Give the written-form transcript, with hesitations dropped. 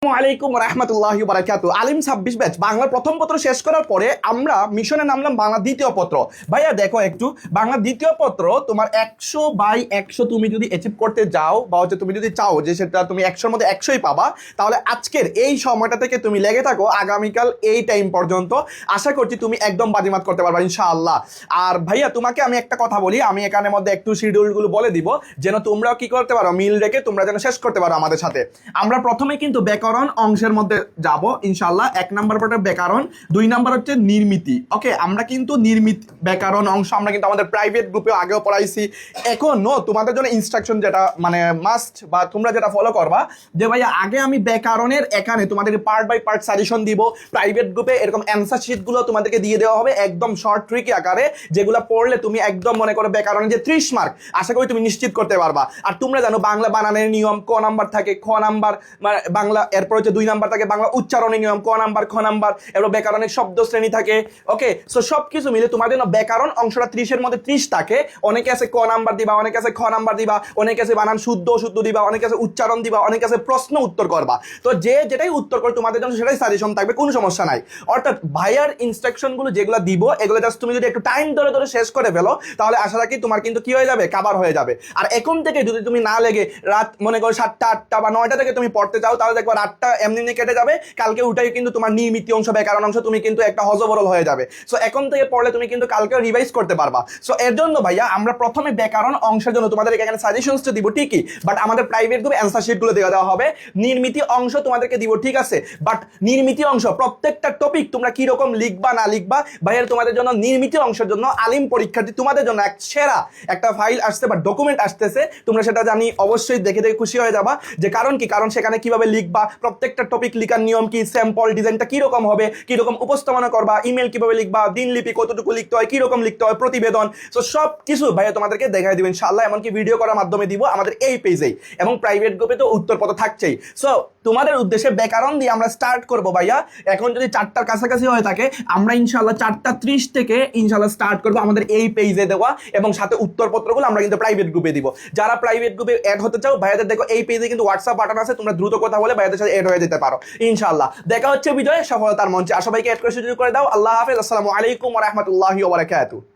আলাইকুম রাহমাতুল্লাহি ওয়া বারাকাতুহু। আলিম 26 ব্যাচ বাংলার প্রথম পত্র শেষ করার পরে আমরা মিশনে নামলাম বাংলা দ্বিতীয় পত্র। ভাইয়া দেখো একটু, বাংলা দ্বিতীয় পত্র তোমার 100/100 তুমি যদি অ্যাচিভ করতে যাও বা হচ্ছে তুমি যদি চাও যে সেটা তুমি 100-র মধ্যে 100ই পাবা, তাহলে আজকের এই সময়টা থেকে তুমি লেগে থাকো আগামীকাল এই টাইম পর্যন্ত। আশা করছি তুমি একদম বাজিমাত করতে পারবা ইনশাআল্লাহ। আর ভাইয়া তোমাকে আমি একটা কথা বলি, আমি এখানের মধ্যে একটু শিডিউলগুলো বলে দিব যেন তোমরাও কি করতে পারো, মিল রেখে তোমরা যেন শেষ করতে পারো আমাদের সাথে। আমরা প্রথমে কিন্তু ব্যাকরণ অংশের মধ্যে যাব ইনশাআল্লাহ। 1 নাম্বার পার্টে ব্যাকরণ, 2 নাম্বার হচ্ছে নির্মিতি। ওকে, আমরা কিন্তু নির্মিতি ব্যাকরণ অংশ আমরা কিন্তু আমাদের প্রাইভেট গ্রুপে আগেও পড়াইছি। এখনো তোমাদের জন্য ইনস্ট্রাকশন যেটা মানে মাস্ট বা তোমরা যেটা ফলো করবা যে ভাইয়া আগে আমি ব্যাকরণের এখানে তোমাদের পার্ট বাই পার্ট সাজেশন দিব। প্রাইভেট গ্রুপে এরকম অ্যান্সার শিটগুলো তোমাদেরকে দিয়ে দেওয়া হবে একদম শর্ট ট্রিকি আকারে, যেগুলো পড়লে তুমি একদম মনে করো ব্যাকরণের যে 30 মার্ক আশা করি তুমি নিশ্চিত করতে পারবা। আর তোমরা জানো বাংলা বানানের নিয়ম, ক নাম্বার থাকে, খ নাম্বার বাংলা, এরপর হচ্ছে 2 নাম্বার থাকে বাংলা উচ্চারণের নিয়ম, ক নাম্বার, খ নাম্বার, এরপর ব্যাকরণের শব্দ শ্রেণী থাকে। ওকে, সো সবকিছু মিলে তোমাদের জন্য ব্যাকরণ অংশটা 30-এর মধ্যে 30 থাকে। অনেকে আছে ক নাম্বার দিবা, অনেকে আছে খ নাম্বার দিবা, অনেকে আছে বানান শুদ্ধ শুদ্ধ দিবা, অনেকে আছে উচ্চারণ দিবা, অনেকে আছে প্রশ্ন উত্তর করবা। তো যে যেটাই উত্তর করে তোমাদের জন্য সেটাই সাজেশন থাকবে, কোনো সমস্যা নাই। অর্থাৎ ভাইয়ার ইনস্ট্রাকশনগুলো যেগুলো দিব এগুলো জাস্ট তুমি যদি একটু টাইম ধরে ধরে শেষ করে ফেলো তাহলে আশা রাখি তোমার কিন্তু কি হয়ে যাবে, কাভার হয়ে যাবে। আর এখন থেকে যদি তুমি না লেগে রাত মনে করো 7টা 8টা বা 9টা থেকে তুমি পড়তে চাও তাহলে দেখবা রাতটা এমনি কেটে যাবে। কালকে উঠাই কিন্তু তোমার নির্মিতি অংশ, ব্যাকরণ অংশ তুমি কিন্তু একটা হজবরল হয়ে যাবে। সো এখন থেকে পড়লে তুমি কিন্তু কালকে রিভাইজ করতে পারবা। সো এর জন্য ভাইয়া আমরা প্রথমে ব্যাকরণ অংশের জন্য তোমাদের এখানে সাজেশনসটা দিব ঠিকই, বাট আমাদের প্রাইভেট গ্রুপে অ্যান্সার শিটগুলো দেওয়া হবে। নির্মিতি অংশ তোমাদেরকে দিব ঠিক আছে, বাট নির্মিতি অংশ প্রত্যেকটা টপিক তোমরা কি রকম লিখবা না লিখবা ভাইয়া তোমাদের জন্য নির্মিতি অংশের জন্য আলিম পরীক্ষার্থী তোমাদের জন্য এক সেরা একটা ফাইল আসছে বা ডকুমেন্ট আসতেছে। তোমরা সেটা জানি অবশ্যই দেখে দেখে খুশি হয়ে যাবা। যে কারণ কি, কারণ সেখানে কিভাবে লিখবা, প্রত্যেকটা টপিক লিখার নিয়ম কি, স্যাম্পল ডিজাইনটা কিরকম হবে, কিরকম উপস্থাপনা করবা, ইমেল কিভাবে লিখবা, দিনলিপি কতটুকু লিখতে হয়, কিরকম লিখতে হয়, প্রতিবেদন, তো সব কিছু ভাইয়া তোমাদেরকে দেখাই দিবেন ইনশাআল্লাহ। এমনকি ভিডিও করার মাধ্যমে দিব আমাদের এই পেজেই, এবং প্রাইভেট গ্রুপে তো উত্তরপত্র থাকছেই। সো তোমাদের উদ্দেশ্যে ব্যাকরণ দিয়ে আমরা স্টার্ট করব ভাইয়া। এখন যদি 4টার কাছাকাছি হয়ে থাকে আমরা ইনশাআল্লাহ 4:30 থেকে ইনশাআল্লাহ স্টার্ট করব আমাদের এই পেজে দেওয়া, এবং সাথে উত্তরপত্রগুলো আমরা কিন্তু প্রাইভেট গ্রুপে দিব। যারা প্রাইভেট গ্রুপে অ্যাড হতে চাও ভাইয়াদের দেখো এই পেজে কিন্তু হোয়াটসঅ্যাপ বাটন আছে, তোমরা দ্রুত কথা বলে ভাইয়াদের সাথে অ্যাড হয়ে যেতে পারো ইনশাআল্লাহ। দেখা হচ্ছে বিজয় সফলতার মঞ্চে। সবাইকে অ্যাড করে সুযোগ করে দাও। আল্লাহ হাফেজ। আসসালামু আলাইকুম ওয়া রাহমাতুল্লাহি ওয়া বারাকাতুহু।